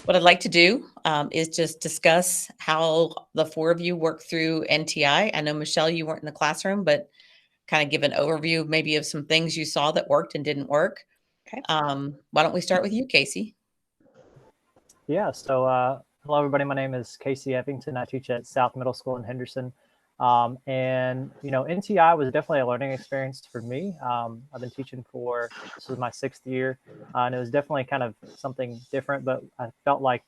What I'd like to do is just discuss how the four of you work through NTI. I know, Michelle, you weren't in the classroom, but kind of give an overview maybe of some things you saw that worked and didn't work. Okay. Why don't we start with you, Casey? Yeah, so hello, everybody. My name is Casey Evington. I teach at South Middle School in Henderson. And, you know, NTI was definitely a learning experience for me. I've been teaching this was my 6th year, and it was definitely kind of something different, but I felt like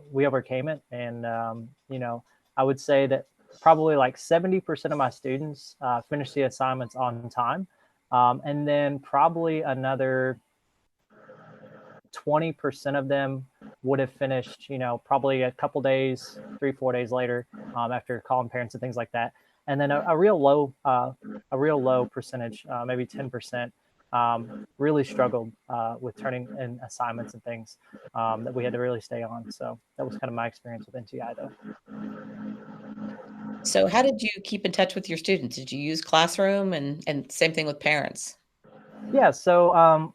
we overcame it. And, you know, I would say that probably like 70% of my students finished the assignments on time. And then probably another 20% of them would have finished, you know, probably a couple days, 3-4 days later, after calling parents and things like that. And then a real low percentage, maybe 10%, really struggled with turning in assignments and things that we had to really stay on. So that was kind of my experience with NTI, though. So how did you keep in touch with your students? Did you use Classroom and same thing with parents? Yeah, so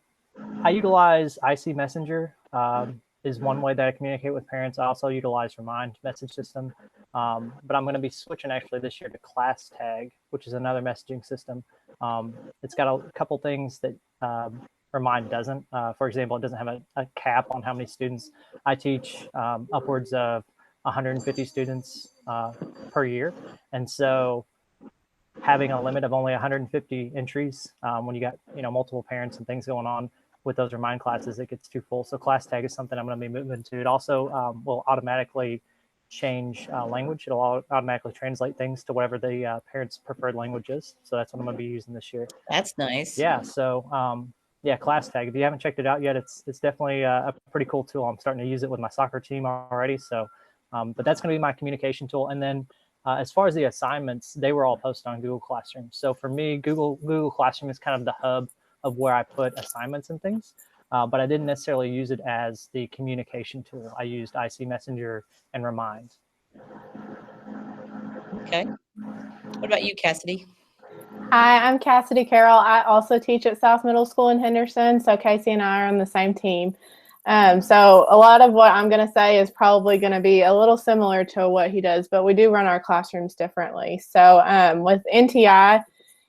I utilize IC Messenger is one way that I communicate with parents. I also utilize Remind message system, but I'm going to be switching actually this year to Class Tag, which is another messaging system. It's got a couple things that Remind doesn't. For example, it doesn't have a cap on how many students. I teach upwards of 150 students per year, and so having a limit of only 150 entries when you got multiple parents and things going on with those Remind classes, it gets too full. So Class Tag is something I'm going to be moving to. It also will automatically change language. It'll automatically translate things to whatever the parents' preferred language is. So that's what I'm going to be using this year. That's nice. Yeah. So yeah, Class Tag. If you haven't checked it out yet, it's definitely a pretty cool tool. I'm starting to use it with my soccer team already. So, but that's going to be my communication tool. And then as far as the assignments, they were all posted on Google Classroom. So for me, Google Classroom is kind of the hub of where I put assignments and things, but I didn't necessarily use it as the communication tool. I used IC Messenger and Remind. Okay. What about you, Cassidy? Hi, I'm Cassidy Carroll. I also teach at South Middle School in Henderson, so Casey and I are on the same team. So a lot of what I'm going to say is probably going to be a little similar to what he does, but we do run our classrooms differently. So with NTI,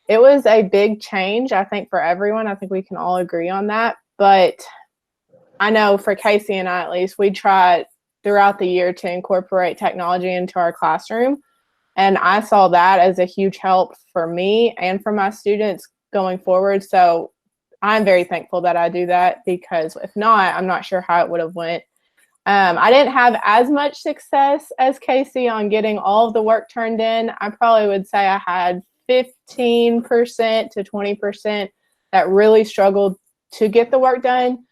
it was a big change, I think, for everyone. I think we can all agree on that. But I know for Casey and I, at least, we tried throughout the year to incorporate technology into our classroom. And I saw that as a huge help for me and for my students going forward. So I'm very thankful that I do that, because if not, I'm not sure how it would have went. I didn't have as much success as Casey on getting all of the work turned in. I probably would say I had 15% to 20% that really struggled to get the work done.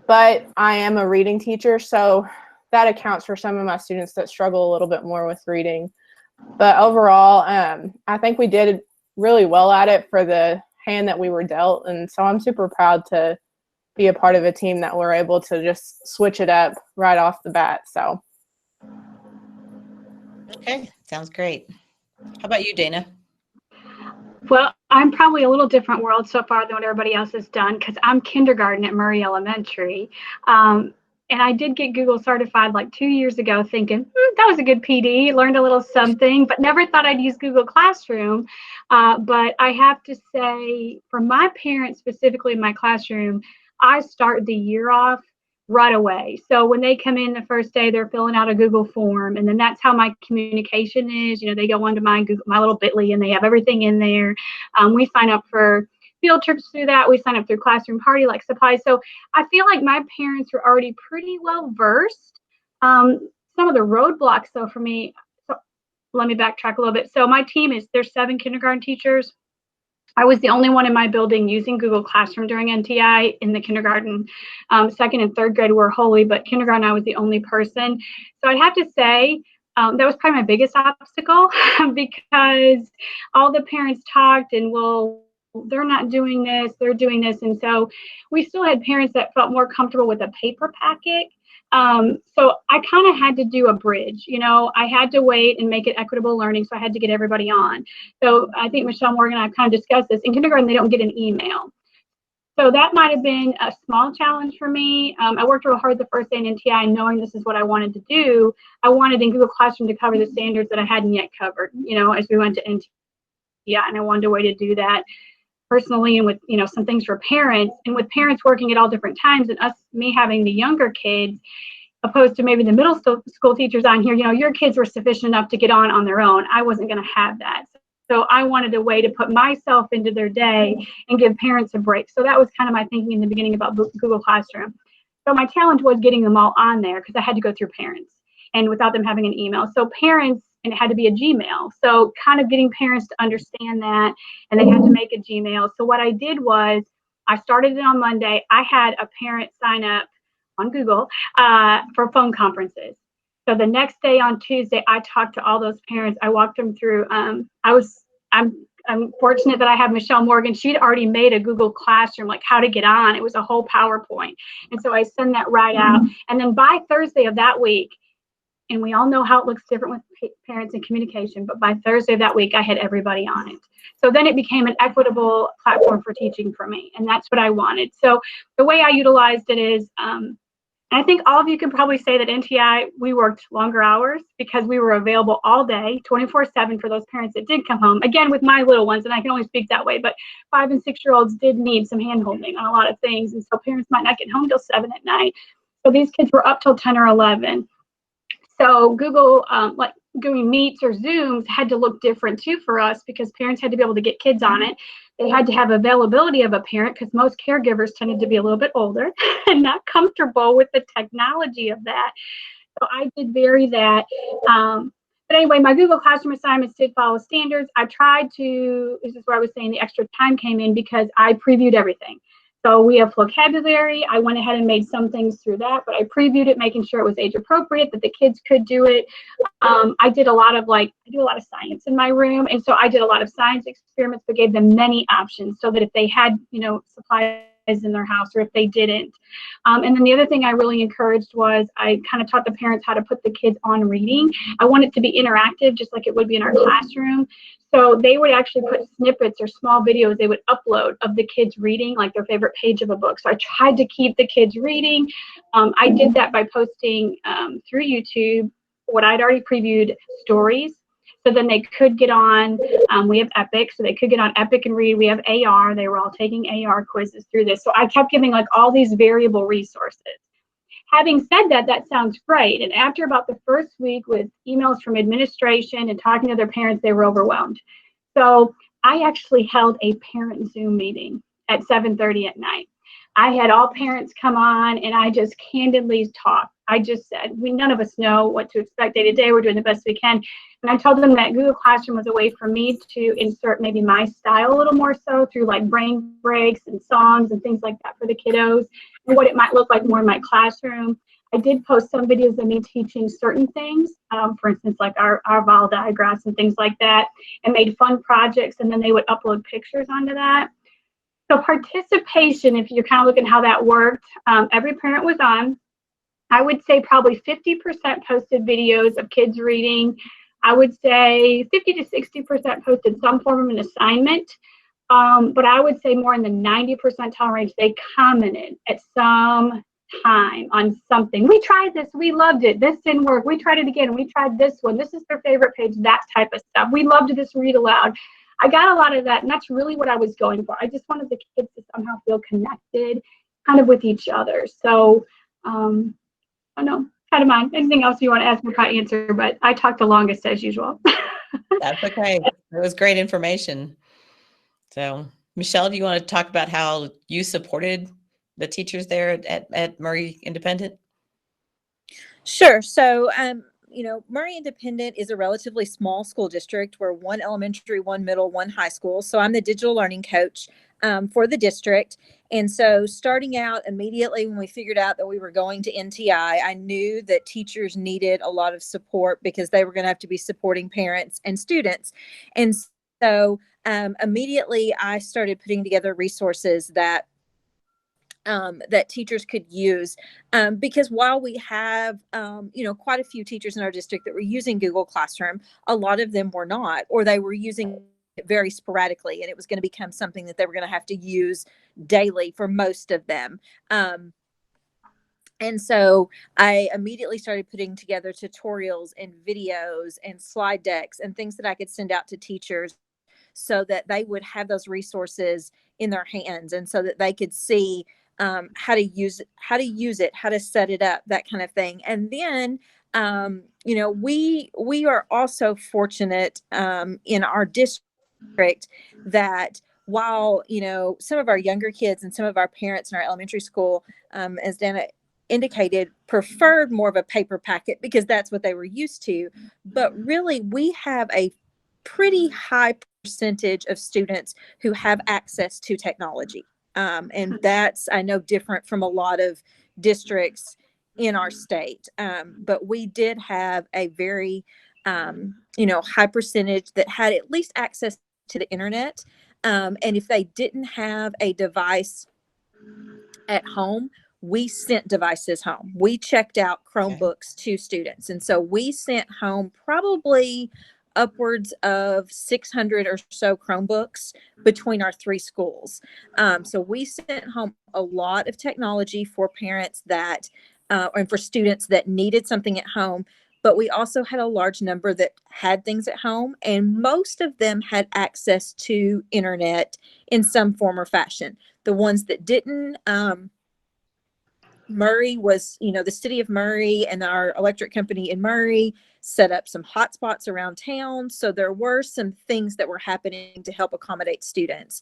But I am a reading teacher, so that accounts for some of my students that struggle a little bit more with reading. But overall, I think we did really well at it for the hand that we were dealt. And so I'm super proud to be a part of a team that we're able to just switch it up right off the bat. So. Okay, sounds great. How about you, Dana? Well, I'm probably a little different world so far than what everybody else has done, because I'm kindergarten at Murray Elementary. And I did get Google certified like 2 years ago, thinking that was a good PD, learned a little something, but never thought I'd use Google Classroom. But I have to say, for my parents, specifically in my classroom, I start the year off right away. So when they come in the first day, they're filling out a Google form, and then that's how my communication is. You know, they go onto my little Bitly, and they have everything in there. We sign up for field trips through that. We sign up through Classroom Party, like supplies. So I feel like my parents were already pretty well versed. Some of the roadblocks, though, for me, so let me backtrack a little bit. So my team there's 7 kindergarten teachers. I was the only one in my building using Google Classroom during NTI. In the kindergarten. 2nd and 3rd grade were wholly, but kindergarten, I was the only person. So I'd have to say that was probably my biggest obstacle because all the parents talked and, well, they're not doing this, they're doing this. And so we still had parents that felt more comfortable with a paper packet. So I kind of had to do a bridge, I had to wait and make it equitable learning. So I had to get everybody on. So I think Michelle Morgan and I kind of discussed this. In kindergarten, they don't get an email. So that might have been a small challenge for me. I worked real hard the first day in NTI, knowing this is what I wanted to do. I wanted in Google Classroom to cover the standards that I hadn't yet covered, as we went to NTI, and I wanted a way to do that personally and with, some things for parents, and with parents working at all different times and me having the younger kids, opposed to maybe the middle school teachers on here, your kids were sufficient enough to get on their own. I wasn't going to have that. So I wanted a way to put myself into their day and give parents a break. So that was kind of my thinking in the beginning about Google Classroom. So my challenge was getting them all on there because I had to go through parents and without them having an email. So parents, and it had to be a Gmail. So kind of getting parents to understand that, and they had to make a Gmail. So what I did was I started it on Monday. I had a parent sign up on Google for phone conferences. So the next day on Tuesday, I talked to all those parents. I walked them through. I'm fortunate that I have Michelle Morgan. She'd already made a Google Classroom, like how to get on. It was a whole PowerPoint. And so I send that right out. And then by Thursday of that week, and we all know how it looks different with parents and communication, but by Thursday of that week, I had everybody on it. So then it became an equitable platform for teaching for me. And that's what I wanted. So the way I utilized it is, I think all of you can probably say that NTI, we worked longer hours because we were available all day, 24/7 for those parents that did come home. Again, with my little ones, and I can only speak that way, but 5- and 6-year-olds did need some hand-holding on a lot of things. And so parents might not get home till 7 at night. So these kids were up till 10 or 11. So Google, like doing Meets or Zooms had to look different too for us because parents had to be able to get kids on it. They had to have availability of a parent because most caregivers tended to be a little bit older and not comfortable with the technology of that. So I did vary that. But anyway, my Google Classroom assignments did follow standards. I tried to, this is where I was saying the extra time came in because I previewed everything. So we have vocabulary. I went ahead and made some things through that, but I previewed it, making sure it was age appropriate, that the kids could do it. I did a lot of science in my room. And so I did a lot of science experiments, but gave them many options so that if they had, supplies in their house or if they didn't. And then the other thing I really encouraged was I kind of taught the parents how to put the kids on reading. I want it to be interactive, just like it would be in our classroom. So they would actually put snippets or small videos they would upload of the kids reading, like their favorite page of a book. So I tried to keep the kids reading. I did that by posting through YouTube what I'd already previewed stories. So then they could get on, we have Epic, so they could get on Epic and read. We have AR, they were all taking AR quizzes through this. So I kept giving like all these variable resources. Having said that, that sounds great. And after about the first week with emails from administration and talking to their parents, they were overwhelmed. So I actually held a parent Zoom meeting at 7:30 at night. I had all parents come on and I just candidly talked. I just said, none of us know what to expect day to day. We're doing the best we can. And I told them that Google Classroom was a way for me to insert maybe my style a little more so through like brain breaks and songs and things like that for the kiddos and what it might look like more in my classroom. I did post some videos of me teaching certain things, for instance, like our vol diagrams and things like that, and made fun projects, and then they would upload pictures onto that. So participation, if you're kind of looking how that worked, every parent was on. I would say probably 50% posted videos of kids reading. I would say 50 to 60% posted some form of an assignment. But I would say more in the 90% range, they commented at some time on something. We tried this, we loved it, this didn't work, we tried it again, we tried this one, this is their favorite page, that type of stuff. We loved this read aloud. I got a lot of that, and that's really what I was going for. I just wanted the kids to somehow feel connected kind of with each other. So I don't know, kind of mine. Anything else you want to ask me, I answer, but I talked the longest as usual. That's okay. It was great information. So Michelle, do you want to talk about how you supported the teachers there at Murray Independent? Sure. So, Murray Independent is a relatively small school district. We're one elementary, one middle, one high school. So I'm the digital learning coach for the district. And so starting out immediately when we figured out that we were going to NTI, I knew that teachers needed a lot of support because they were going to have to be supporting parents and students. And so immediately I started putting together resources that teachers could use because while we have, quite a few teachers in our district that were using Google Classroom, a lot of them were not, or they were using very sporadically, and it was going to become something that they were going to have to use daily for most of them. And so I immediately started putting together tutorials and videos and slide decks and things that I could send out to teachers so that they would have those resources in their hands, and so that they could see how to use it, how to set it up, that kind of thing. And then, you know, we are also fortunate in our district that while, you know, some of our younger kids and some of our parents in our elementary school, as Dana indicated, preferred more of a paper packet because that's what they were used to. But really, we have a pretty high percentage of students who have access to technology. And that's, I know, different from a lot of districts in our state. But we did have a very, you know, high percentage that had at least access to the internet. And if they didn't have a device at home, we sent devices home. We checked out Chromebooks to students. And so we sent home probably upwards of 600 or so Chromebooks between our 3 schools. So we sent home a lot of technology for parents that, and for students that needed something at home. But we also had a large number that had things at home, and most of them had access to internet in some form or fashion. The ones that didn't, Murray was, you know, the city of Murray and our electric company in Murray set up some hotspots around town. So there were some things that were happening to help accommodate students.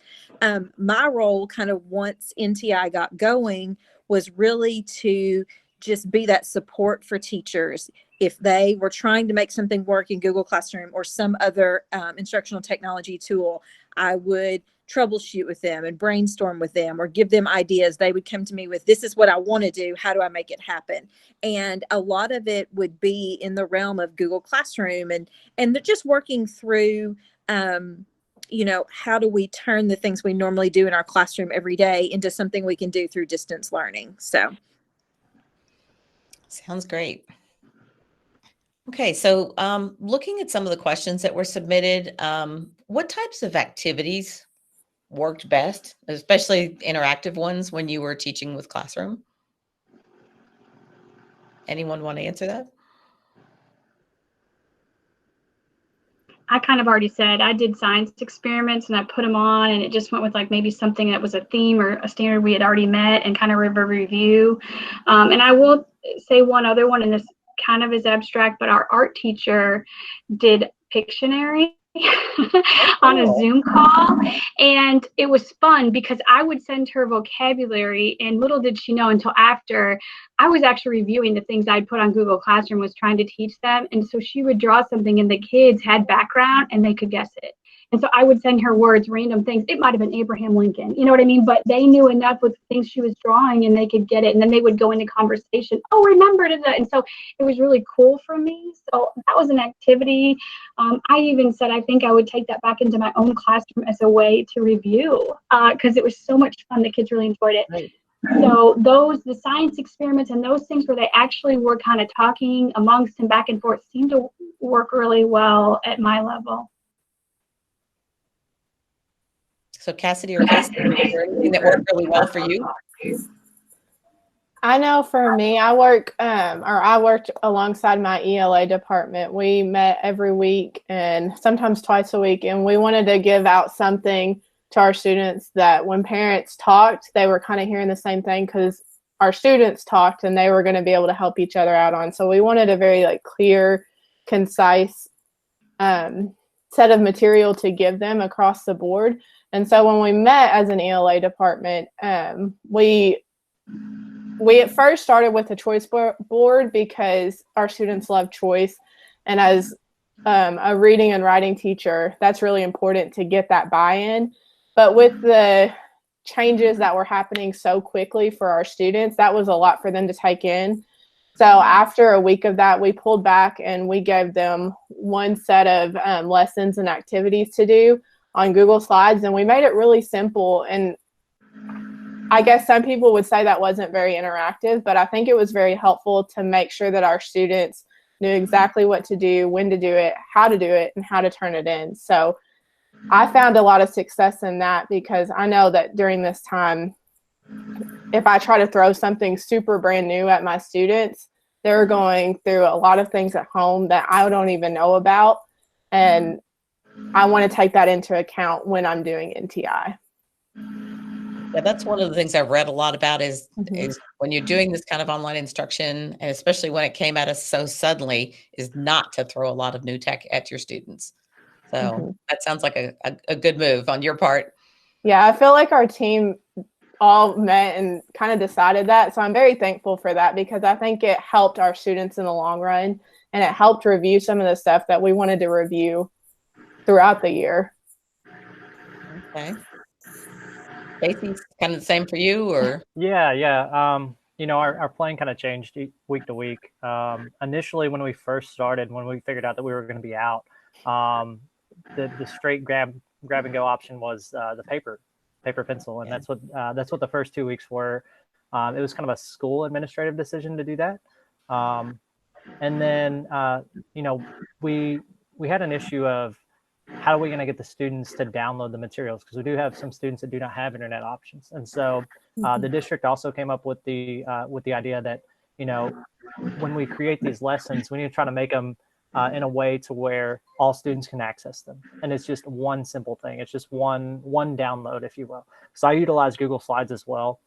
My role kind of once NTI got going was really to just be that support for teachers. If they were trying to make something work in Google Classroom or some other instructional technology tool, I would troubleshoot with them and brainstorm with them or give them ideas. They would come to me with, this is what I want to do. How do I make it happen? And a lot of it would be in the realm of Google Classroom and just working through, you know, how do we turn the things we normally do in our classroom every day into something we can do through distance learning. So. Sounds great. Okay, so looking at some of the questions that were submitted, what types of activities worked best, especially interactive ones, when you were teaching with Classroom? Anyone want to answer that? I kind of already said I did science experiments and I put them on, and it just went with like maybe something that was a theme or a standard we had already met and kind of a review. And I will say one other one, and this kind of is abstract, but our art teacher did Pictionary on a Zoom call, and it was fun because I would send her vocabulary, and little did she know until after I was actually reviewing the things I'd put on Google Classroom, was trying to teach them. And so she would draw something and the kids had background and they could guess it. And so I would send her words, random things. It might have been Abraham Lincoln, you know what I mean? But they knew enough with things she was drawing and they could get it. And then they would go into conversation. Oh, remember that. And so it was really cool for me. So that was an activity. I even said, I think I would take that back into my own classroom as a way to review, because it was so much fun. The kids really enjoyed it. Right. So the science experiments and those things where they actually were kind of talking amongst and back and forth seemed to work really well at my level. So Cassidy or Casey, is there anything that worked really well for you? I know for me, I worked alongside my ELA department. We met every week and sometimes twice a week, and we wanted to give out something to our students that when parents talked, they were kind of hearing the same thing because our students talked and they were going to be able to help each other out on. So we wanted a very clear, concise set of material to give them across the board. And so when we met as an ELA department, we at first started with a choice board because our students love choice. And as a reading and writing teacher, that's really important to get that buy-in. But with the changes that were happening so quickly for our students, that was a lot for them to take in. So after a week of that, we pulled back and we gave them one set of lessons and activities to do on Google Slides, and we made it really simple. And I guess some people would say that wasn't very interactive, but I think it was very helpful to make sure that our students knew exactly what to do, when to do it, how to do it, and how to turn it in. So I found a lot of success in that because I know that during this time, if I try to throw something super brand new at my students, they're going through a lot of things at home that I don't even know about. And I want to take that into account when I'm doing NTI. Yeah, that's one of the things I've read a lot about is when you're doing this kind of online instruction, and especially when it came at us so suddenly, is not to throw a lot of new tech at your students. So that sounds like a good move on your part. Yeah, I feel like our team all met and kind of decided that. So I'm very thankful for that because I think it helped our students in the long run, and it helped review some of the stuff that we wanted to review throughout the year. Okay. Casey's kind of the same for you, or? Yeah. You know, our plan kind of changed week to week. Initially, when we first started, when we figured out that we were going to be out, the straight grab and go option was the paper pencil, and that's what the first 2 weeks were. It was kind of a school administrative decision to do that, and then you know, we had an issue of how are we going to get the students to download the materials, because we do have some students that do not have internet options. And so the district also came up with the idea that, you know, when we create these lessons, we need to try to make them in a way to where all students can access them. And it's just one simple thing. It's just one download, if you will. So I utilize Google Slides as well.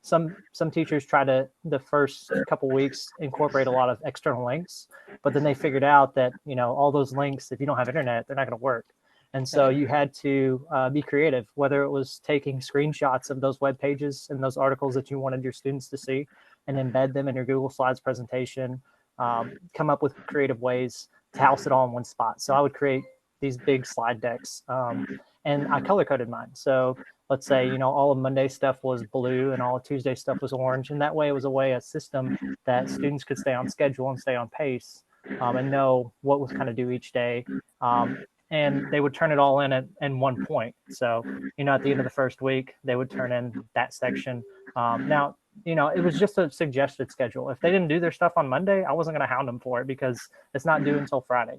Some teachers try to, the first couple weeks, incorporate a lot of external links, but then they figured out that, you know, all those links, if you don't have internet, they're not going to work. And so you had to be creative, whether it was taking screenshots of those web pages and those articles that you wanted your students to see and embed them in your Google Slides presentation, come up with creative ways to house it all in one spot. So I would create these big slide decks, and I color coded mine. So let's say, you know, all of Monday stuff was blue and all of Tuesday stuff was orange. And that way it was a system that students could stay on schedule and stay on pace, and know what was kind of due each day. And they would turn it all in one point. So, you know, at the end of the first week, they would turn in that section. Now, you know, it was just a suggested schedule. If they didn't do their stuff on Monday, I wasn't going to hound them for it because it's not due until Friday.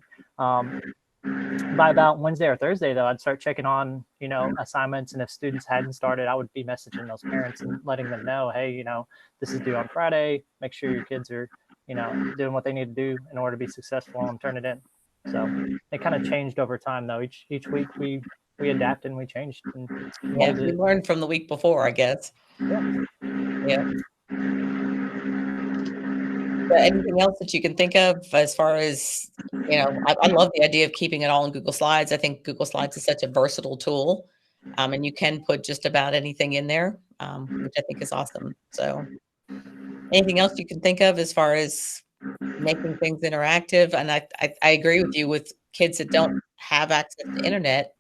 By about Wednesday or Thursday, though, I'd start checking on, you know, assignments. And if students hadn't started, I would be messaging those parents and letting them know, hey, you know, this is due on Friday. Make sure your kids are, you know, doing what they need to do in order to be successful and turn it in. So it kind of changed over time, though. Each week we adapted and we changed. And Yeah, we learned from the week before, I guess. Yeah. Anything else that you can think of as far as, you know, I love the idea of keeping it all in Google Slides. I think Google Slides is such a versatile tool, and you can put just about anything in there, which I think is awesome. So anything else you can think of as far as making things interactive? And I agree with you with kids that don't have access to internet,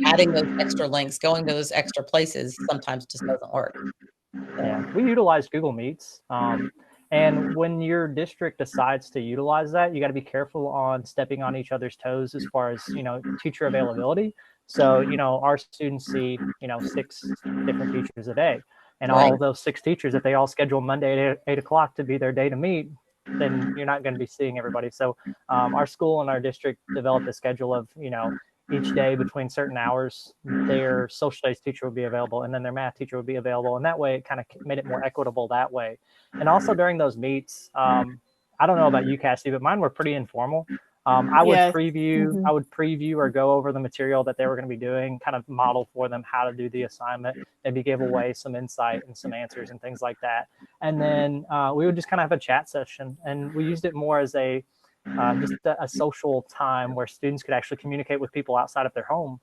adding those extra links, going to those extra places sometimes just doesn't work. Yeah, we utilize Google Meets. And when your district decides to utilize that, you got to be careful on stepping on each other's toes as far as, you know, teacher availability. So, you know, our students see, you know, 6 different teachers a day. And all of those 6 teachers, if they all schedule Monday at 8 o'clock to be their day to meet, then you're not going to be seeing everybody. So our school and our district developed a schedule of, you know, each day between certain hours, their social studies teacher would be available and then their math teacher would be available. And that way it kind of made it more equitable that way. And also during those meets, I don't know about you, Cassie, but mine were pretty informal. I would preview or go over the material that they were going to be doing, kind of model for them how to do the assignment, maybe give away some insight and some answers and things like that. And then we would just kind of have a chat session, and we used it more as just a social time where students could actually communicate with people outside of their home,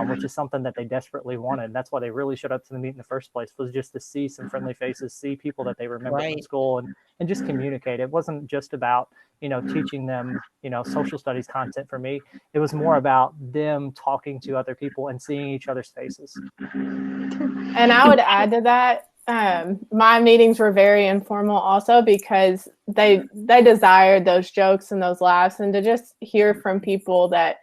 which is something that they desperately wanted. That's why they really showed up to the meet in the first place, was just to see some friendly faces, see people that they remember from school, and just communicate. It wasn't just about, you know, teaching them, you know, social studies content for me. It was more about them talking to other people and seeing each other's faces. And I would add to that, my meetings were very informal also because they desired those jokes and those laughs and to just hear from people that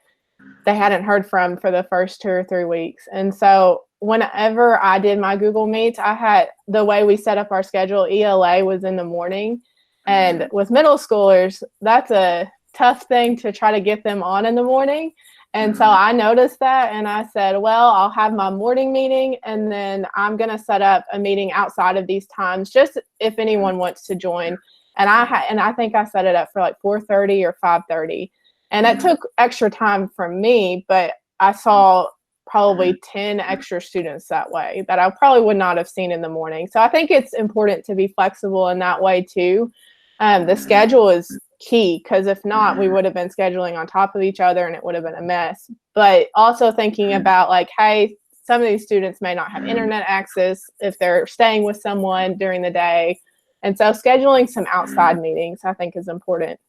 they hadn't heard from for the first 2 or 3 weeks. And so whenever I did my Google Meets, I had the way we set up our schedule, ELA was in the morning. And with middle schoolers, that's a tough thing to try to get them on in the morning. And so I noticed that, and I said, well, I'll have my morning meeting, and then I'm going to set up a meeting outside of these times, just if anyone wants to join. And I think I set it up for like 4:30 or 5:30. And it took extra time from me, but I saw probably 10 extra students that way that I probably would not have seen in the morning. So I think it's important to be flexible in that way too. The schedule is key, because if not, we would have been scheduling on top of each other and it would have been a mess. But also thinking about like, hey, some of these students may not have internet access if they're staying with someone during the day. And so scheduling some outside meetings, I think, is important.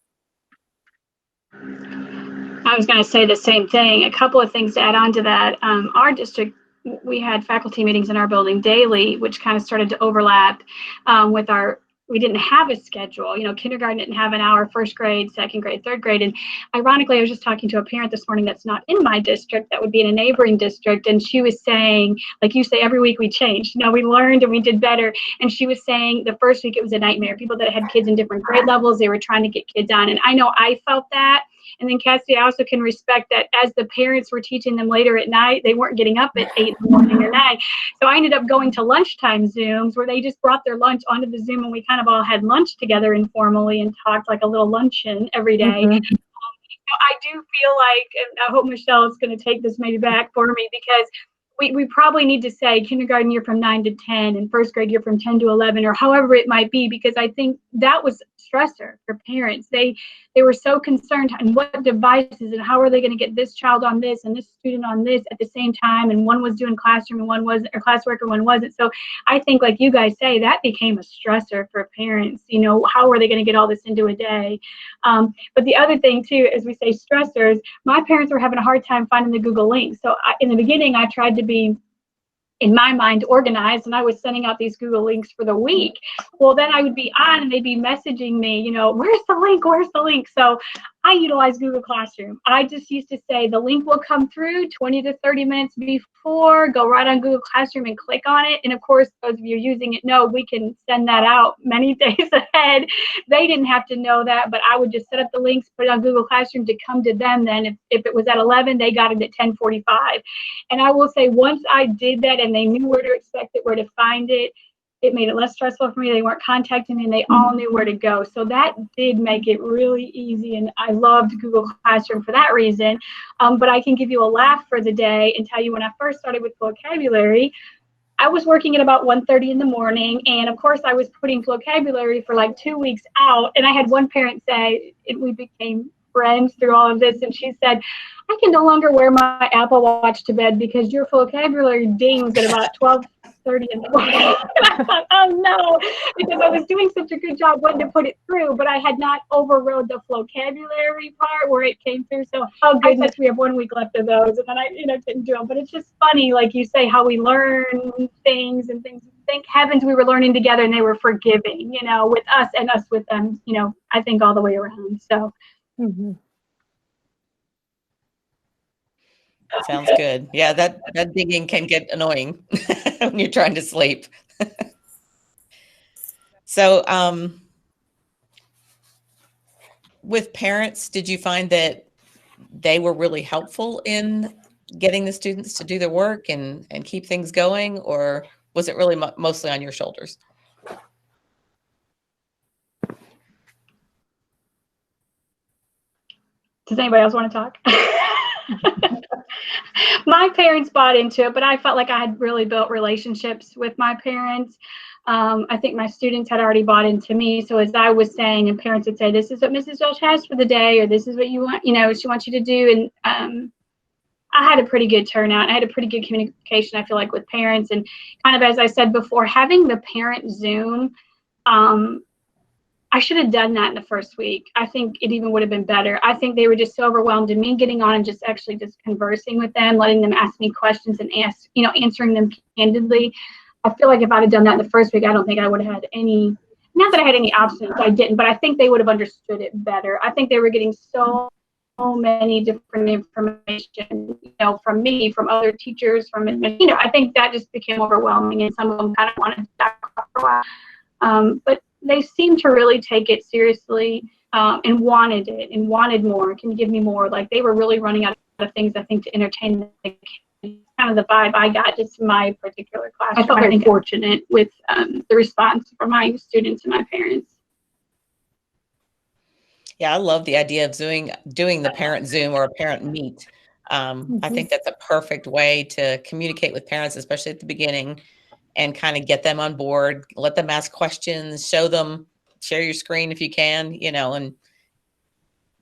I was going to say the same thing. A couple of things to add on to that. Our district, we had faculty meetings in our building daily, which kind of started to overlap with we didn't have a schedule. You know, kindergarten didn't have an hour, first grade, second grade, third grade. And ironically, I was just talking to a parent this morning that's not in my district, that would be in a neighboring district. And she was saying, like you say, every week we changed. You know, we learned and we did better. And she was saying the first week it was a nightmare. People that had kids in different grade levels, they were trying to get kids on. And I know I felt that. And then Cassidy, I also can respect that as the parents were teaching them later at night, they weren't getting up at 8 in the morning or 9. So I ended up going to lunchtime Zooms where they just brought their lunch onto the Zoom, and we kind of all had lunch together informally and talked like a little luncheon every day. Mm-hmm. I do feel like, and I hope Michelle is going to take this maybe back for me, because we probably need to say kindergarten year from 9 to 10 and first grade year from 10 to 11, or however it might be, because I think that was stressor for parents. They were so concerned on what devices and how are they going to get this child on this and this student on this at the same time, and one was doing classroom and one wasn't, or classwork and one wasn't. So I think, like you guys say, that became a stressor for parents. You know, how are they going to get all this into a day? But the other thing too, as we say stressors, my parents were having a hard time finding the Google links. So in the beginning, I tried to be, in my mind, organized, and I was sending out these Google links for the week. Well, then I would be on and they'd be messaging me, you know, where's the link? Where's the link? So I utilize Google Classroom. I just used to say the link will come through 20 to 30 minutes before, go right on Google Classroom and click on it. And of course, those of you using it know we can send that out many days ahead. They didn't have to know that, but I would just set up the links, put it on Google Classroom to come to them. Then if it was at 11, they got it at 10:45. And I will say, once I did that and they knew where to expect it, where to find it, it made it less stressful for me. They weren't contacting me and they all knew where to go. So that did make it really easy. And I loved Google Classroom for that reason. But I can give you a laugh for the day and tell you, when I first started with vocabulary, I was working at about 1:30 in the morning. And of course I was putting vocabulary for like 2 weeks out. And I had one parent say, and we became friends through all of this, and she said, I can no longer wear my Apple Watch to bed because your vocabulary dings at about 12:30 in the morning. And I thought, oh no, because I was doing such a good job wanting to put it through, but I had not overrode the vocabulary part where it came through. So oh goodness, we have 1 week left of those, and then I didn't do them. But it's just funny, like you say, how we learn things and things. Thank heavens we were learning together and they were forgiving, with us and us with them, I think all the way around. So. Mm-hmm. Sounds good. Yeah, that digging can get annoying when you're trying to sleep. So, with parents, did you find that they were really helpful in getting the students to do their work and keep things going, or was it really mostly on your shoulders? Does anybody else want to talk? My parents bought into it, but I felt like I had really built relationships with my parents. I think my students had already bought into me. So as I was saying, and parents would say, this is what Mrs. Welch has for the day, or this is what you want, she wants you to do. And I had a pretty good turnout. I had a pretty good communication, I feel like, with parents. And kind of, as I said before, having the parent Zoom, I should have done that in the first week. I think it even would have been better. I think they were just so overwhelmed, and me getting on and just actually just conversing with them, letting them ask me questions and answering them candidly. I feel like if I'd have done that in the first week, I don't think I would have had any, not that I had any options, I didn't, but I think they would have understood it better. I think they were getting so many different information, from me, from other teachers, I think that just became overwhelming, and some of them kind of wanted to back off for a while. But they seemed to really take it seriously and wanted it and wanted more. Can you give me more? Like, they were really running out of things, I think, to entertain the kids. Kind of the vibe I got just in my particular classroom. I felt very fortunate with the response from my students and my parents. Yeah, I love the idea of doing the parent Zoom or a parent meet. I think that's a perfect way to communicate with parents, especially at the beginning, and kind of get them on board, let them ask questions, share your screen if you can,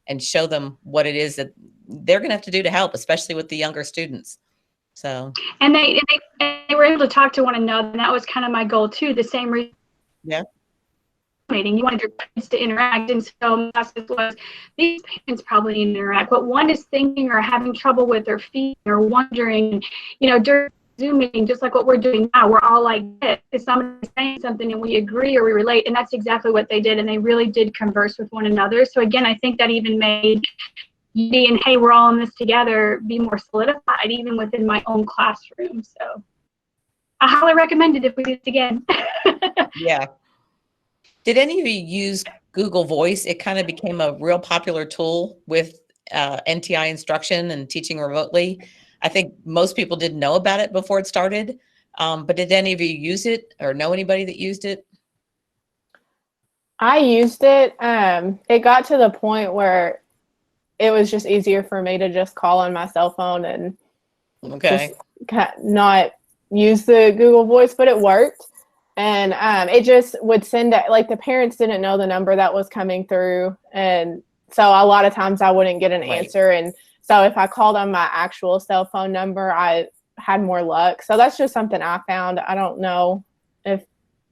and show them what it is that they're going to have to do to help, especially with the younger students. So, and they were able to talk to one another, and that was kind of my goal too. The same reason. Yeah. You wanted your kids to interact, and so my message was these parents probably need to interact, but one is thinking or having trouble with their feet or wondering, during Zoom meeting, just like what we're doing now, we're all like this. If somebody's saying something and we agree or we relate, and that's exactly what they did, and they really did converse with one another. So again, I think that even made unity and hey, we're all in this together be more solidified, even within my own classroom. So I highly recommend it if we do it again. Yeah. Did any of you use Google Voice? It kind of became a real popular tool with NTI instruction and teaching remotely. I think most people didn't know about it before it started. But did any of you use it or know anybody that used it? I used it. It got to the point where it was just easier for me to just call on my cell phone and just not use the Google Voice, but it worked. And it just would send it, like the parents didn't know the number that was coming through. And so a lot of times I wouldn't get an answer. And so if I called on my actual cell phone number, I had more luck. So that's just something I found. I don't know if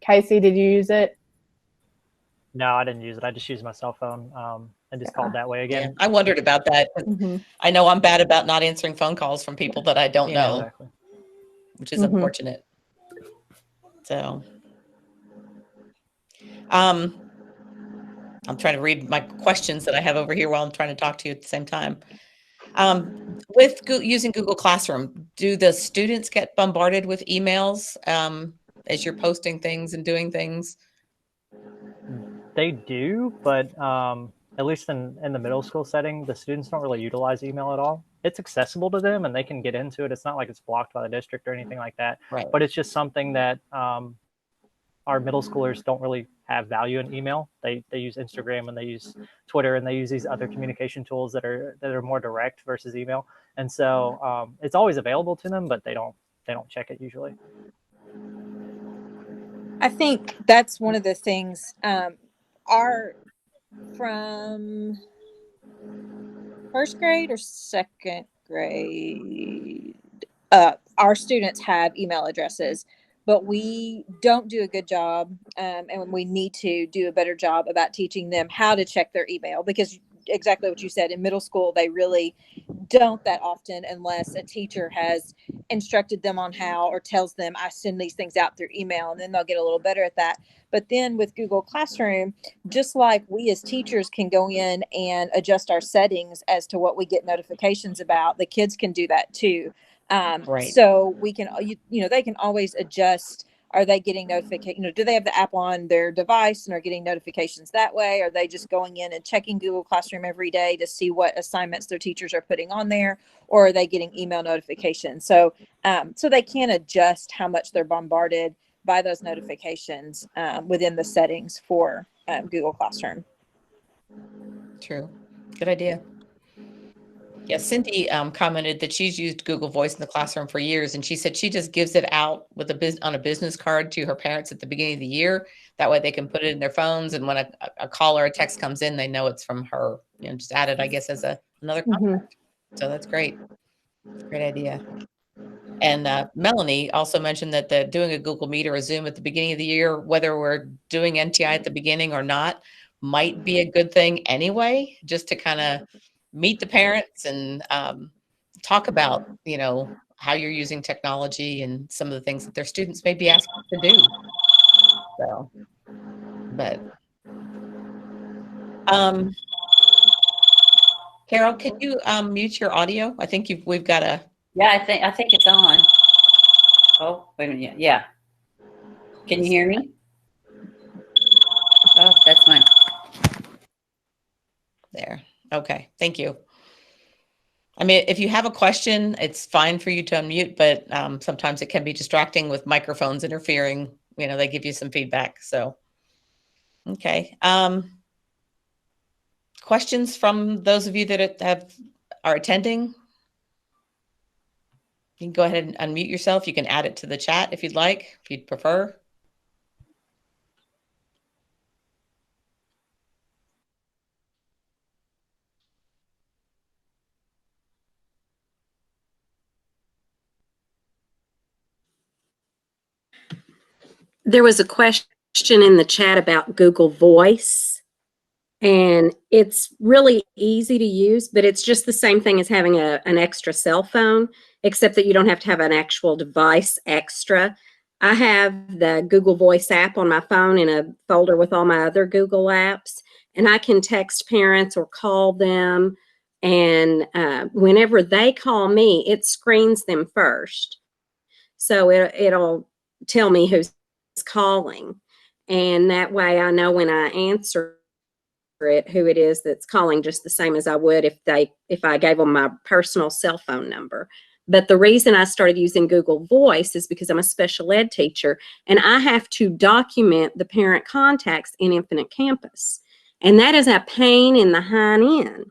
Casey, did you use it? No, I didn't use it. I just used my cell phone and just called that way again. Yeah, I wondered about that. I know I'm bad about not answering phone calls from people that I don't know, exactly. which is unfortunate. So, I'm trying to read my questions that I have over here while I'm trying to talk to you at the same time. With using Google Classroom, do the students get bombarded with emails as you're posting things and doing things? They do, but at least in the middle school setting, the students don't really utilize email at all. It's accessible to them and they can get into it. It's not like it's blocked by the district or anything like that. Right. But it's just something that our middle schoolers don't really have value in email. They use Instagram and they use Twitter and they use these other communication tools that are more direct versus email. And so it's always available to them, but they don't check it usually. I think that's one of the things from first grade or second grade, our students have email addresses, but we don't do a good job, and we need to do a better job about teaching them how to check their email, because exactly what you said, in middle school, they really don't that often unless a teacher has instructed them on how or tells them I send these things out through email, and then they'll get a little better at that. But then with Google Classroom, just like we as teachers can go in and adjust our settings as to what we get notifications about, the kids can do that too. So we can, they can always adjust. Are they getting notification? Do they have the app on their device and are getting notifications that way? Are they just going in and checking Google Classroom every day to see what assignments their teachers are putting on there, or are they getting email notifications? So, so they can adjust how much they're bombarded by those notifications within the settings for Google Classroom. True. Good idea. Yeah, Cindy commented that she's used Google Voice in the classroom for years, and she said she just gives it out with on a business card to her parents at the beginning of the year. That way they can put it in their phones, and when a call or a text comes in, they know it's from her. Just add it, I guess, as another contact. So that's great. Great idea. And Melanie also mentioned that doing a Google Meet or a Zoom at the beginning of the year, whether we're doing NTI at the beginning or not, might be a good thing anyway, just to kind of meet the parents and talk about, how you're using technology and some of the things that their students may be asked to do. So, but Carol, can you mute your audio? I think we've got a. Yeah, I think it's on. Oh, wait a minute. Yeah. Can you hear me? Oh, that's mine. There. Okay. Thank you. I mean, if you have a question, it's fine for you to unmute, but sometimes it can be distracting with microphones interfering. You know, they give you some feedback. So, okay. Questions from those of you that are attending? You can go ahead and unmute yourself. You can add it to the chat if you'd like, if you'd prefer. There was a question in the chat about Google Voice, and it's really easy to use, but it's just the same thing as having an extra cell phone, except that you don't have to have an actual device extra. I have the Google Voice app on my phone in a folder with all my other Google apps, and I can text parents or call them, and whenever they call me, it screens them first. So it'll tell me who's calling, and that way I know when I answer it who it is that's calling, just the same as I would if I gave them my personal cell phone number. But the reason I started using Google Voice is because I'm a special ed teacher, and I have to document the parent contacts in Infinite Campus, and that is a pain in the hind end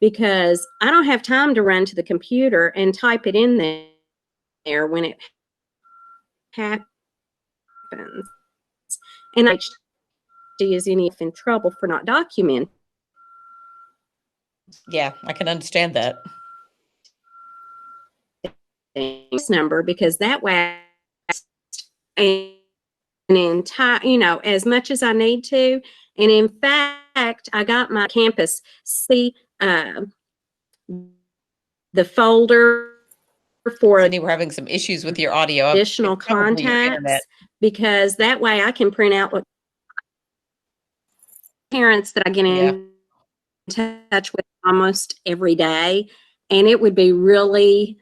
because I don't have time to run to the computer and type it in there when it happens. And HD is in trouble for not documenting. Yeah, I can understand that. This number, because that way an entire, as much as I need to. And in fact, I got my campus see the folder for Cindy, we're having some issues with your audio. additional It's probably your internet. contacts, because that way I can print out what parents that I get in touch with almost every day, and it would be really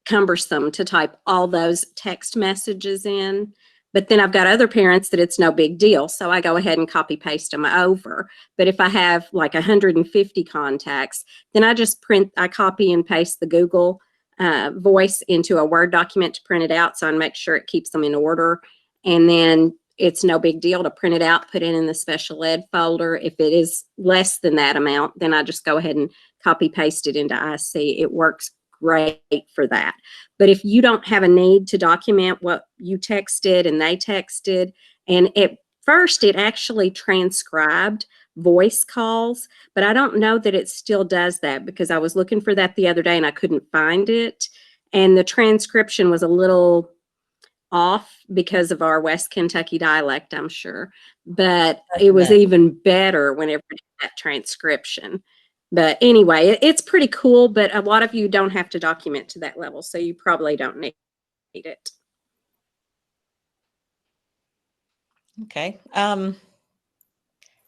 cumbersome to type all those text messages in. But then I've got other parents that it's no big deal, so I go ahead and copy paste them over. But if I have like 150 contacts, then I copy and paste the Google Voice into a Word document to print it out, so I make sure it keeps them in order. And then it's no big deal to print it out, put it in the special ed folder. If it is less than that amount, then I just go ahead and copy paste it into IC. It works great for that. But if you don't have a need to document what you texted and they texted, and at first it actually transcribed voice calls, but I don't know that it still does that, because I was looking for that the other day and I couldn't find it. And the transcription was a little off because of our West Kentucky dialect, I'm sure. But it was even better whenever we did that transcription. But anyway, it's pretty cool, but a lot of you don't have to document to that level, so you probably don't need it. Okay.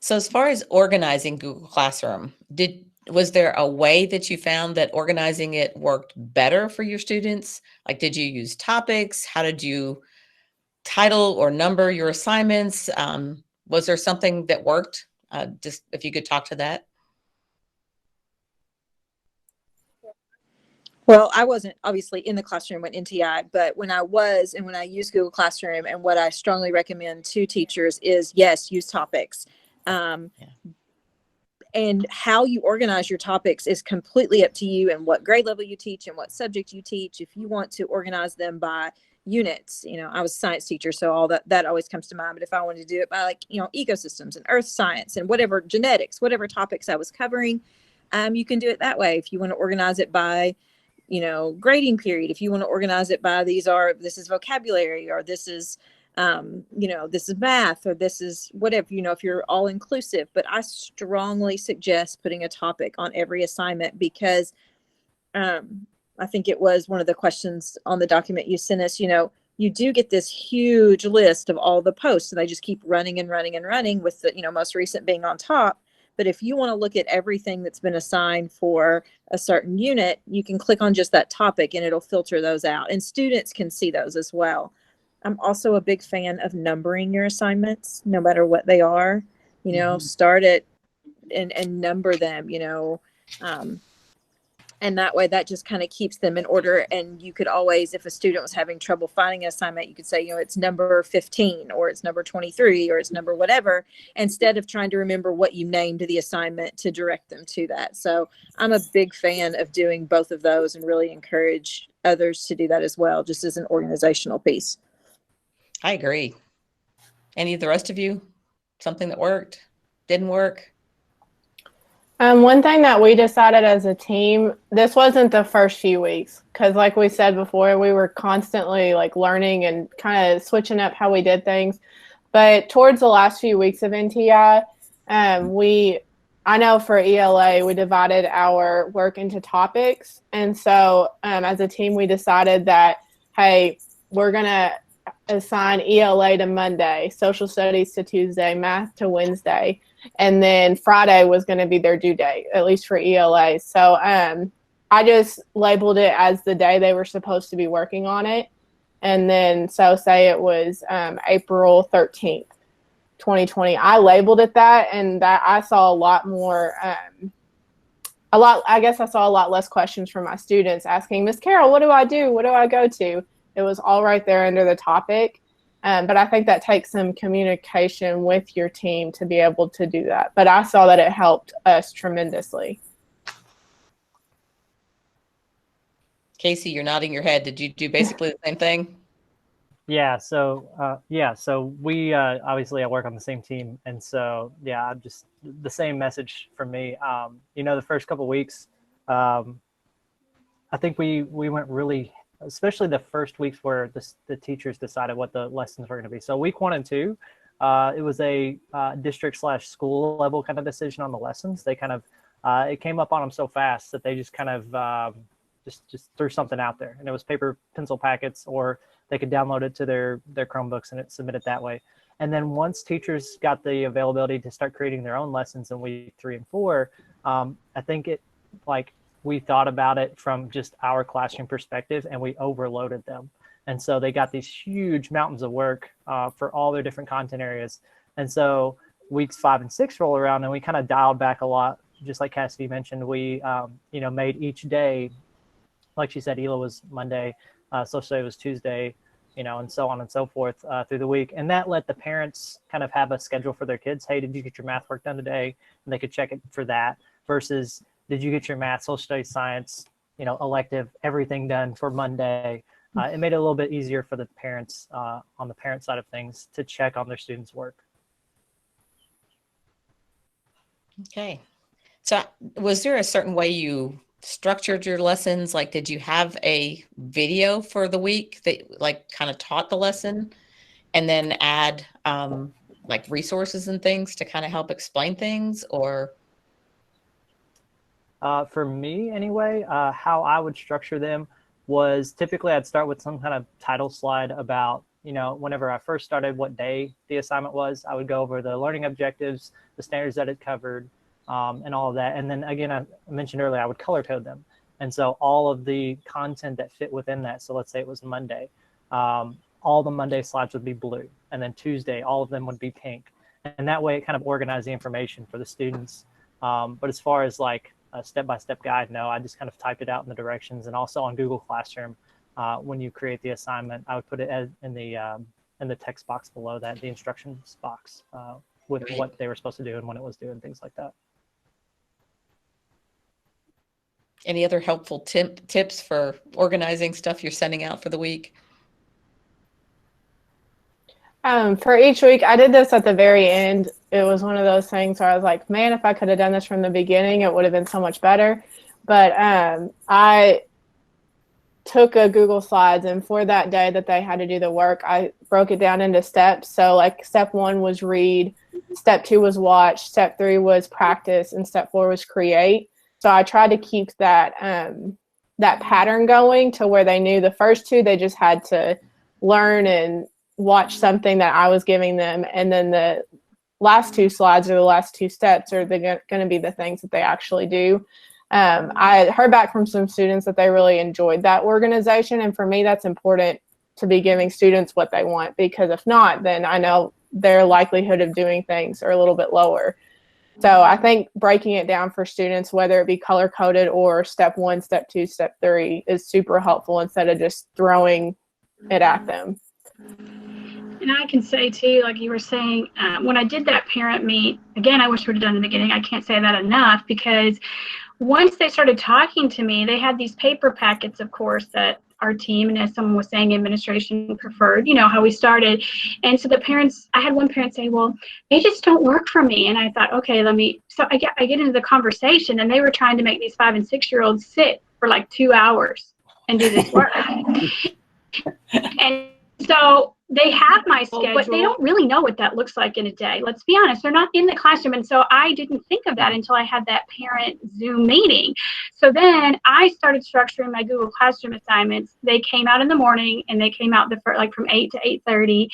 So as far as organizing Google Classroom, was there a way that you found that organizing it worked better for your students? Like, did you use topics? How did you title or number your assignments? Was there something that worked? Just if you could talk to that. Well, I wasn't obviously in the classroom when NTI, but when I was, and when I use Google Classroom, and what I strongly recommend to teachers is, yes, use topics. And how you organize your topics is completely up to you, and what grade level you teach and what subject you teach. If you want to organize them by units, I was a science teacher, so all that always comes to mind. But if I wanted to do it by, like, ecosystems and earth science and whatever, genetics, whatever topics I was covering, you can do it that way. If you want to organize it by grading period, if you want to organize it by this is vocabulary, or this is this is math, or this is whatever, if you're all inclusive. But I strongly suggest putting a topic on every assignment, because I think it was one of the questions on the document you sent us, you do get this huge list of all the posts, and they just keep running and running and running, with the most recent being on top. But if you want to look at everything that's been assigned for a certain unit, you can click on just that topic and it'll filter those out. And students can see those as well. I'm also a big fan of numbering your assignments, no matter what they are. Start it and number them, And that way that just kind of keeps them in order. And you could always, if a student was having trouble finding an assignment, you could say, it's number 15 or it's number 23 or it's number whatever, instead of trying to remember what you named the assignment to direct them to that. So I'm a big fan of doing both of those and really encourage others to do that as well, just as an organizational piece. I agree. Any of the rest of you, something that worked, didn't work? One thing that we decided as a team, this wasn't the first few weeks, because like we said before, we were constantly like learning and kind of switching up how we did things. But towards the last few weeks of NTI, I know for ELA, we divided our work into topics. And so as a team, we decided that, hey, we're going to assign ELA to Monday, social studies to Tuesday, math to Wednesday. And then Friday was going to be their due date, at least for ELA. So I just labeled it as the day they were supposed to be working on it. And then, so say it was April 13th, 2020. I labeled it that, and that I saw a lot more, I saw a lot less questions from my students asking, Miss Carol, what do I do? What do I go to? It was all right there under the topic. But I think that takes some communication with your team to be able to do that. But I saw that it helped us tremendously. Casey, you're nodding your head. Did you do basically the same thing? Yeah. So we obviously I work on the same team, and so I'm just the same message from me. The first couple of weeks, I think we went really, especially the first weeks where the teachers decided what the lessons were going to be. So week 1 and 2, it was a district/school level kind of decision on the lessons. They kind of it came up on them so fast that they just kind of just threw something out there, and it was paper pencil packets, or they could download it to their Chromebooks and submit it that way. And then once teachers got the availability to start creating their own lessons in week 3 and 4, I think we thought about it from just our classroom perspective, and we overloaded them. And so they got these huge mountains of work for all their different content areas. And so weeks 5 and 6 roll around, and we kind of dialed back a lot. Just like Cassidy mentioned, we made each day, like she said, ELA was Monday, social study was Tuesday, and so on and so forth through the week. And that let the parents kind of have a schedule for their kids. Hey, did you get your math work done today? And they could check it for that, versus did you get your math, social studies, science, elective, everything done for Monday? It made it a little bit easier for the parents on the parent side of things to check on their students' work. Okay. So was there a certain way you structured your lessons? Like, did you have a video for the week that kind of taught the lesson, and then add resources and things to kind of help explain things? Or for me anyway, how I would structure them was typically I'd start with some kind of title slide about, whenever I first started, what day the assignment was. I would go over the learning objectives, the standards that it covered, and all of that. And then again, I mentioned earlier, I would color code them. And so all of the content that fit within that, so let's say it was Monday, all the Monday slides would be blue. And then Tuesday, all of them would be pink. And that way it kind of organized the information for the students. But as far as a step-by-step guide, no, I just kind of typed it out in the directions. And also on Google Classroom, when you create the assignment, I would put it in the text box below that, the instructions box, with what they were supposed to do and when it was due and things like that. any other helpful tips for organizing stuff you're sending out for the week? For each week, I did this at the very end. It was one of those things where I was like, man, if I could have done this from the beginning, it would have been so much better. But I took a Google Slides, and for that day that they had to do the work, I broke it down into steps. So like step 1 was read, step 2 was watch, step 3 was practice, and step 4 was create. So I tried to keep that that pattern going to where they knew the first 2, they just had to learn and watch something that I was giving them, and then the last 2 slides or the last 2 steps are going to be the things that they actually do. I heard back from some students that they really enjoyed that organization, and for me that's important to be giving students what they want, because if not, then I know their likelihood of doing things are a little bit lower. So I think breaking it down for students, whether it be color coded or step 1, step 2, step 3, is super helpful instead of just throwing it at them. And I can say too, like you were saying, when I did that parent meet, again, I wish we would have done in the beginning. I can't say that enough, because once they started talking to me, they had these paper packets, of course, that our team, and as someone was saying, administration preferred, you know, how we started. And so the parents, I had one parent say, well, they just don't work for me. And I thought, okay, so I get into the conversation, and they were trying to make these 5- and 6-year-olds sit for like 2 hours and do this work. And so they have my schedule, but they don't really know what that looks like in a day. Let's be honest, they're not in the classroom. And so I didn't think of that until I had that parent Zoom meeting. So then I started structuring my Google Classroom assignments. They came out in the morning, and they came out from 8 to 8:30.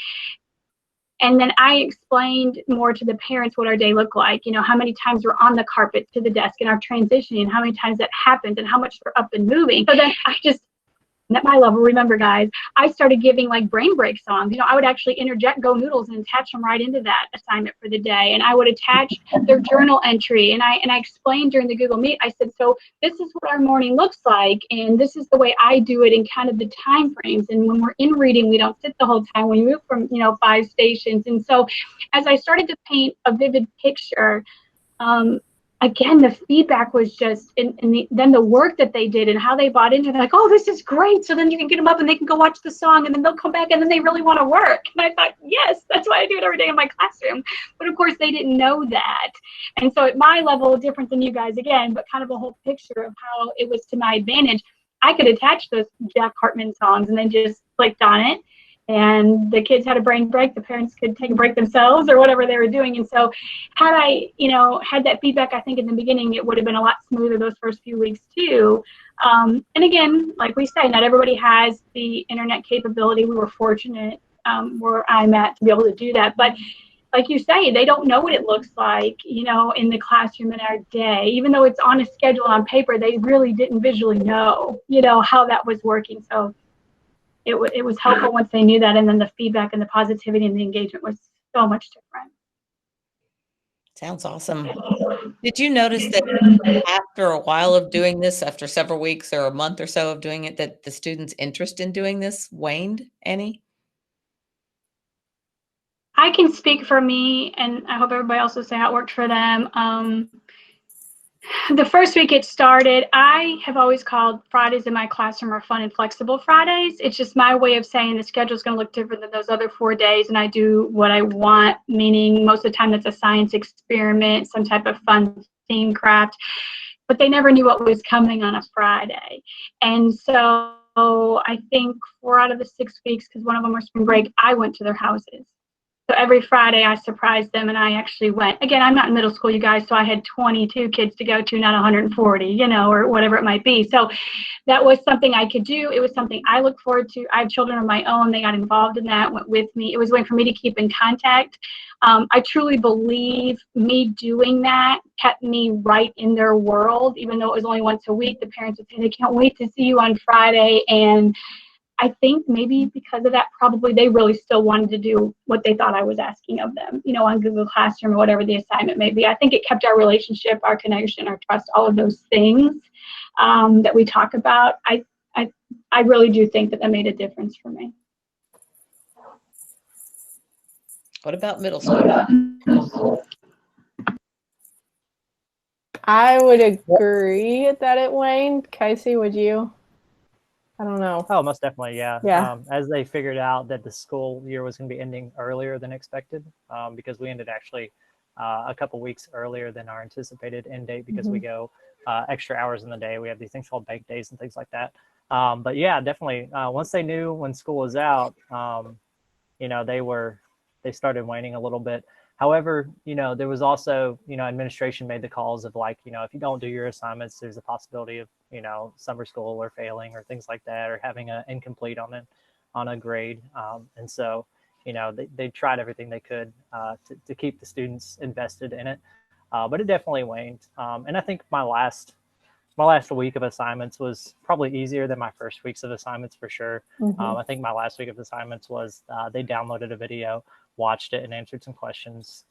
And then I explained more to the parents what our day looked like, you know, how many times we're on the carpet to the desk and our transitioning, how many times that happens, and how much we're up and moving. So then at my level, remember guys, I started giving like brain break songs. You know, I would actually interject Go Noodles and attach them right into that assignment for the day. And I would attach their journal entry. And I explained during the Google Meet, I said, so this is what our morning looks like. And this is the way I do it in kind of the time frames. And when we're in reading, we don't sit the whole time. We move from, 5 stations. And so as I started to paint a vivid picture, again, the feedback was just, then the work that they did and how they bought into it, they're like, oh, this is great. So then you can get them up and they can go watch the song, and then they'll come back and then they really want to work. And I thought, yes, that's why I do it every day in my classroom. But of course, they didn't know that. And so at my level, different than you guys again, but kind of a whole picture of how it was to my advantage. I could attach those Jack Hartman songs and then just clicked on it. And the kids had a brain break. The parents could take a break themselves or whatever they were doing. And so had I, had that feedback, I think in the beginning, it would have been a lot smoother those first few weeks too. And again, like we say, not everybody has the internet capability. We were fortunate where I'm at to be able to do that. But like you say, they don't know what it looks like, in the classroom in our day. Even though it's on a schedule on paper, they really didn't visually know, how that was working. So it was helpful once they knew that, and then the feedback and the positivity and the engagement was so much different. Sounds awesome. Did you notice that after a while of doing this, after several weeks or a month or so of doing it, that the students' interest in doing this waned any? I can speak for me, and I hope everybody else will say how it worked for them. The first week it started, I have always called Fridays in my classroom are fun and flexible Fridays. It's just my way of saying the schedule is going to look different than those other 4 days, and I do what I want, meaning most of the time it's a science experiment, some type of fun theme craft, but they never knew what was coming on a Friday. And so I think 4 out of the 6 weeks, because one of them was spring break, I went to their houses. So every Friday I surprised them, and I actually went. Again, I'm not in middle school, you guys, so I had 22 kids to go to, not 140, or whatever it might be. So that was something I could do. It was something I look forward to. I have children of my own. They got involved in that, went with me. It was a way for me to keep in contact. I truly believe me doing that kept me right in their world, even though it was only once a week. The parents would say, they can't wait to see you on Friday. And I think maybe because of that, probably they really still wanted to do what they thought I was asking of them, on Google Classroom or whatever the assignment may be. I think it kept our relationship, our connection, our trust, all of those things that we talk about. I really do think that made a difference for me. What about middle school? I would agree that it waned. Casey, would you? I don't know. Oh, most definitely, yeah. Yeah. As they figured out that the school year was going to be ending earlier than expected, because we ended actually a couple weeks earlier than our anticipated end date, because we go extra hours in the day. We have these things called bank days and things like that. But yeah, definitely. Once they knew when school was out, they started waning a little bit. However, there was also, administration made the calls of like, if you don't do your assignments, there's a possibility of, summer school or failing or things like that, or having an incomplete on a grade. And so, they tried everything they could to keep the students invested in it. But it definitely waned. And I think my last week of assignments was probably easier than my first weeks of assignments for sure. I think my last week of assignments was they downloaded a video, watched it, and answered some questions.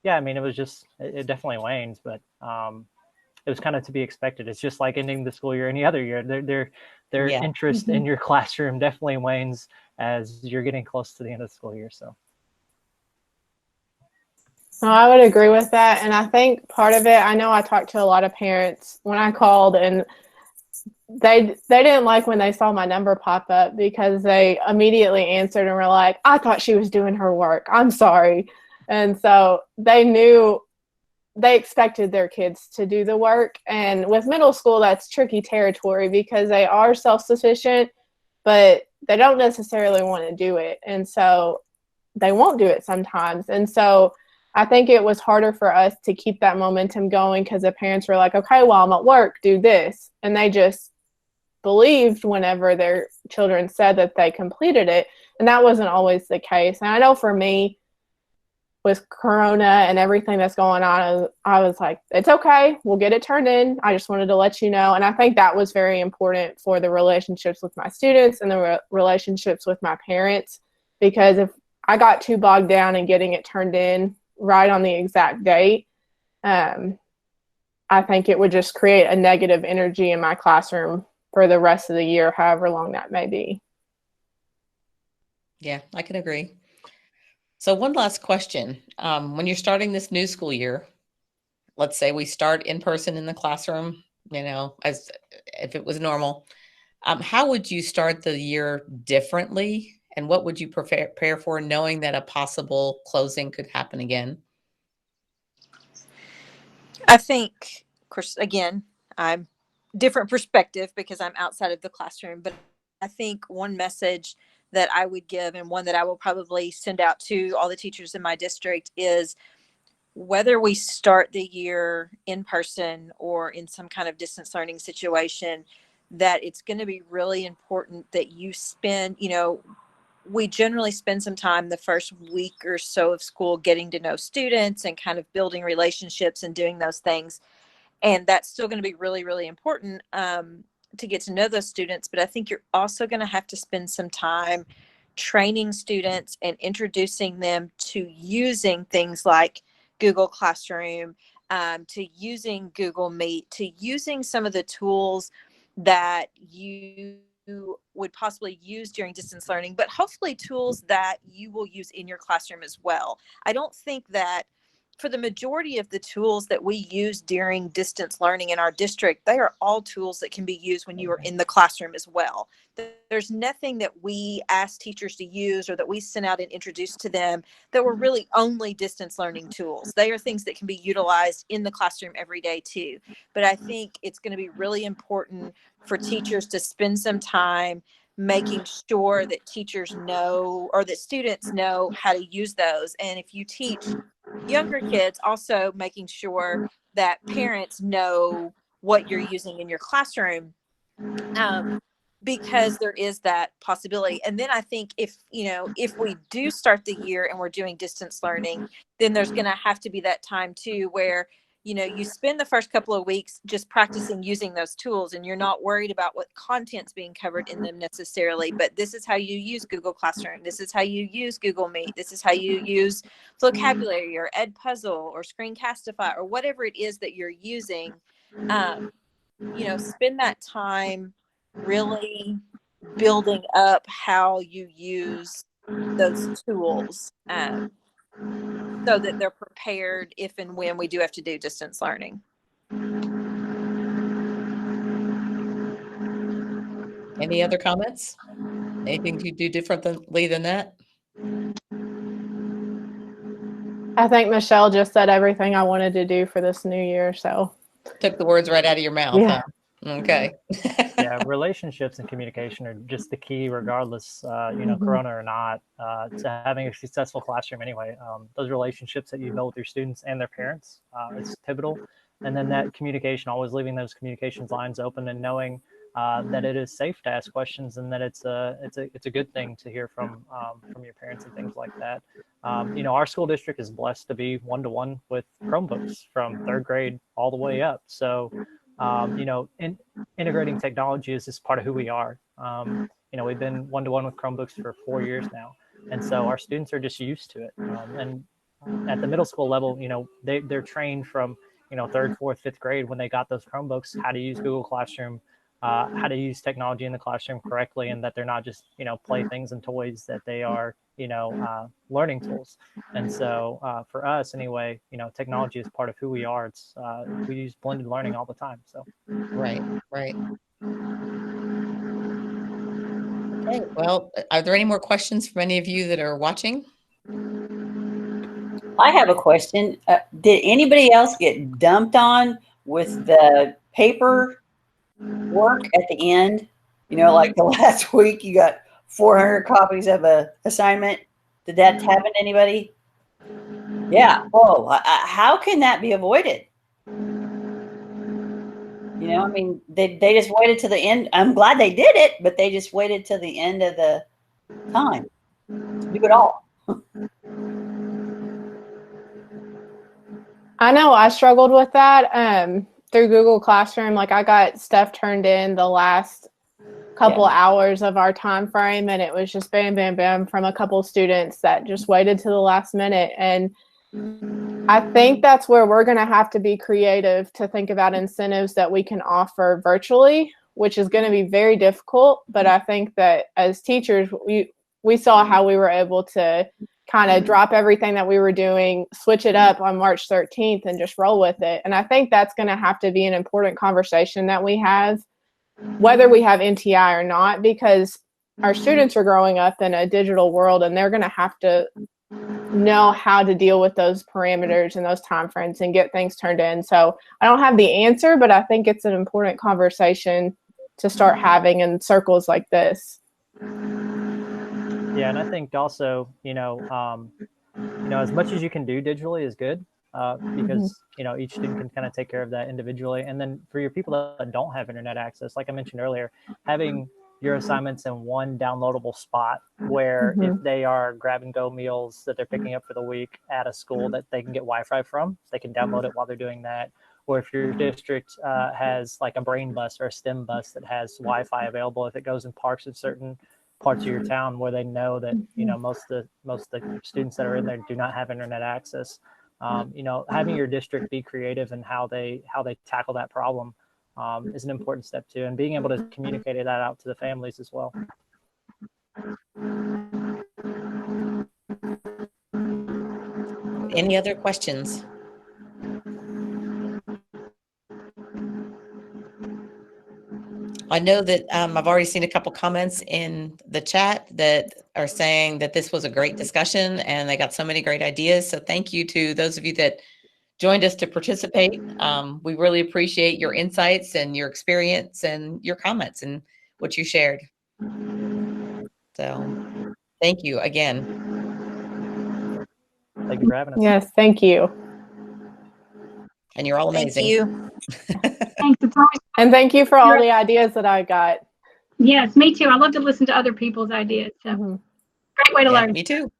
yeah, I mean, it was just, it definitely waned, but it was kind of to be expected. It's just like ending the school year any other year. Their Yeah. interest in your classroom definitely wanes as you're getting close to the end of the school year. So. No, I would agree with that. And I think part of it, I know I talked to a lot of parents when I called, and they didn't like when they saw my number pop up because they immediately answered and were like, I thought she was doing her work. I'm sorry. And so they knew they expected their kids to do the work. And with middle school, that's tricky territory because they are self-sufficient, but they don't necessarily want to do it. And so they won't do it sometimes. And so I think it was harder for us to keep that momentum going because the parents were like, okay, well, I'm at work, do this. And they just believed whenever their children said that they completed it. And that wasn't always the case. And I know for me, with Corona and everything that's going on, I was like, it's okay, we'll get it turned in. I just wanted to let you know. And I think that was very important for the relationships with my students and the relationships with my parents, because if I got too bogged down in getting it turned in right on the exact date, I think it would just create a negative energy in my classroom for the rest of the year, however long that may be. Yeah, I can agree. So one last question. When you're starting this new school year, let's say we start in person in the classroom, as if it was normal, how would you start the year differently? And what would you prepare for, knowing that a possible closing could happen again? I think, of course, again, I'm different perspective because I'm outside of the classroom, but I think one message that I would give, and one that I will probably send out to all the teachers in my district, is whether we start the year in person or in some kind of distance learning situation, that it's going to be really important that you spend, we generally spend some time the first week or so of school getting to know students and kind of building relationships and doing those things. And that's still going to be really, really important to get to know those students. But I think you're also going to have to spend some time training students and introducing them to using things like Google Classroom, to using Google Meet, to using some of the tools that you would possibly use during distance learning, but hopefully tools that you will use in your classroom as well. I don't think that for the majority of the tools that we use during distance learning in our district, they are all tools that can be used when you are in the classroom as well. There's nothing that we ask teachers to use or that we sent out and introduced to them that were really only distance learning tools. They are things that can be utilized in the classroom every day too. But I think it's going to be really important for teachers to spend some time making sure that teachers know, or that students know, how to use those. And if you teach younger kids, also making sure that parents know what you're using in your classroom, because there is that possibility. And then I think if we do start the year and we're doing distance learning, then there's going to have to be that time too where you spend the first couple of weeks just practicing using those tools, and you're not worried about what content's being covered in them necessarily, but this is how you use Google Classroom, this is how you use Google Meet, this is how you use vocabulary or Edpuzzle or Screencastify or whatever it is that you're using. Spend that time really building up how you use those tools, so that they're prepared if and when we do have to do distance learning. Any other comments? Anything you do differently than that? I think Michelle just said everything I wanted to do for this new year. So Took the words right out of your mouth, yeah. huh? Okay. Yeah, relationships and communication are just the key, regardless, Corona or not, to having a successful classroom anyway. Those relationships that you build with your students and their parents, it's pivotal. And then that communication, always leaving those communications lines open and knowing that it is safe to ask questions, and that it's a good thing to hear from your parents and things like that. Our school district is blessed to be one-to-one with Chromebooks from third grade all the way up. So, integrating technology is just part of who we are. We've been one-to-one with Chromebooks for 4 years now. And so our students are just used to it. And at the middle school level, they're trained from, third, fourth, fifth grade when they got those Chromebooks, how to use Google Classroom, how to use technology in the classroom correctly, and that they're not just, playthings and toys, that they are, learning tools. And so for us anyway, technology is part of who we are. It's we use blended learning all the time. So Right. Okay. Well, are there any more questions from any of you that are watching? I have a question. Did anybody else get dumped on with the paper work at the end? Like the last week, you got 400 copies of a assignment. Did that happen to anybody? Yeah. Whoa. How can that be avoided? I mean, they just waited to the end. I'm glad they did it, but they just waited to the end of the time to do it all. I know I struggled with that through Google Classroom. Like I got stuff turned in the last couple hours of our time frame, and it was just bam, bam, bam from a couple students that just waited to the last minute. And I think that's where we're going to have to be creative to think about incentives that we can offer virtually, which is going to be very difficult. But I think that as teachers, we saw how we were able to kind of drop everything that we were doing, switch it up on March 13th and just roll with it. And I think that's going to have to be an important conversation that we have, whether we have NTI or not, because our students are growing up in a digital world and they're going to have to know how to deal with those parameters and those time frames and get things turned in. So I don't have the answer, but I think it's an important conversation to start having in circles like this. Yeah, and I think also, as much as you can do digitally is good, because each student can kind of take care of that individually. And then for your people that don't have internet access, like I mentioned earlier, having your assignments in one downloadable spot where if they are grab and go meals that they're picking up for the week at a school that they can get Wi-Fi from, they can download it while they're doing that. Or if your district has like a brain bus or a STEM bus that has Wi-Fi available, if it goes in parks of certain parts of your town where they know that most of the students that are in there do not have internet access, having your district be creative in how they tackle that problem is an important step too, and being able to communicate that out to the families as well. Any other questions? I know that I've already seen a couple comments in the chat that are saying that this was a great discussion and they got so many great ideas. So thank you to those of you that joined us to participate. We really appreciate your insights and your experience and your comments and what you shared. So thank you again. Thank you for having us. Yes, thank you. And you're all amazing. Thank you. Thanks. It's always, And thank you for all the ideas that I got. yes, me too. I love to listen to other people's ideas. So great way to learn. Me too.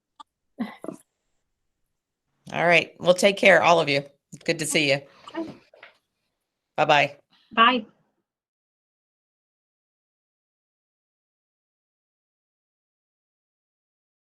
All right. Well, take care, all of you. Good to see you. Okay. Bye-bye. Bye.